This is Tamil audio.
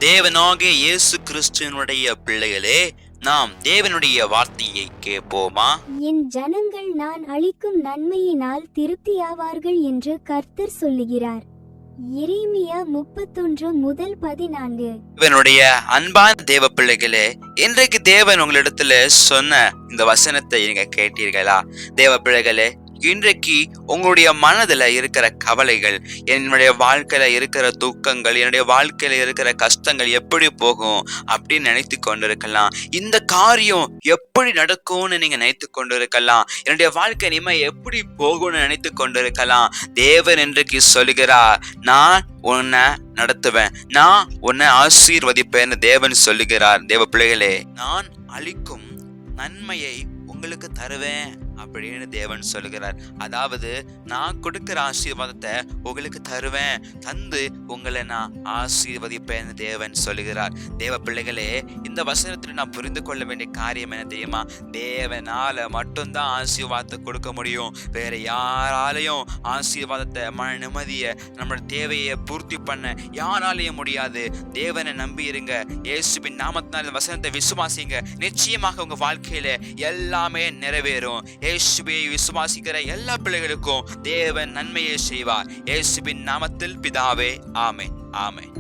தேவனாகிய இயேசு கிறிஸ்துவினுடைய பிள்ளைகளே, நாம் தேவனுடைய வார்த்தையை கேட்போமா? என் ஜனங்கள் நான் அளிக்கும் நன்மையினால் திருப்தியாவார்கள் என்று கர்த்தர் சொல்லுகிறார். எரேமியா 31:14. தேவனுடைய அன்பான தேவ பிள்ளைகளே, இன்றைக்கு தேவன் உங்களிடத்துல சொன்ன இந்த வசனத்தை நீங்க கேட்டீர்களா? தேவ பிள்ளைகளே, இன்றைக்கு உங்களுடைய மனதுல இருக்கிற கவலைகள், என்னுடைய வாழ்க்கையில இருக்கிற துக்கங்கள், என்னுடைய வாழ்க்கையில இருக்கிற கஷ்டங்கள் எப்படி போகும் அப்படின்னு நினைத்து கொண்டிருக்கலாம். இந்த காரியம் எப்படி நடக்கும்னு நீங்க நினைத்து கொண்டிருக்கலாம். என்னுடைய வாழ்க்கை இனிமே எப்படி போகும்னு நினைத்து கொண்டிருக்கலாம். தேவன் இன்றைக்கு சொல்லுகிறார், நான் உன்னை நடத்துவேன், நான் உன்னை ஆசீர்வதிப்பேன்னு தேவன் சொல்லுகிறார். தேவ பிள்ளைகளே, நான் அளிக்கும் நன்மையை உங்களுக்கு தருவேன் அப்படின்னு தேவன் சொல்லுகிறார். அதாவது நான் கொடுக்கிற ஆசீர்வாதத்தை உங்களுக்கு தருவேன், தந்து உங்களை நான் ஆசீர்வதிப்பேன் தேவன் சொல்லுகிறார். தேவ பிள்ளைகளே, இந்த வசனத்தில் நான் புரிந்து கொள்ள வேண்டிய காரியம் என்ன தெரியுமா? தேவனால மட்டும்தான் ஆசீர்வாதத்தை கொடுக்க முடியும். வேற யாராலையும் ஆசீர்வாதத்தை, மன நிம்மதியை, நம்மளோட தேவையை பூர்த்தி பண்ண யாராலையும் முடியாது. தேவனை நம்பி இருங்க. இயேசுவின் நாமத்தினால் இந்த வசனத்தை விசுவாசிங்க. நிச்சயமாக உங்க வாழ்க்கையில எல்லாமே நிறைவேறும். இயேசுவை விசுவாசிக்கிற எல்லா பிள்ளைகளுக்கும் தேவன் நன்மையை செய்வார். இயேசுவின் நாமத்தில் பிதாவே, ஆமென், ஆமென்.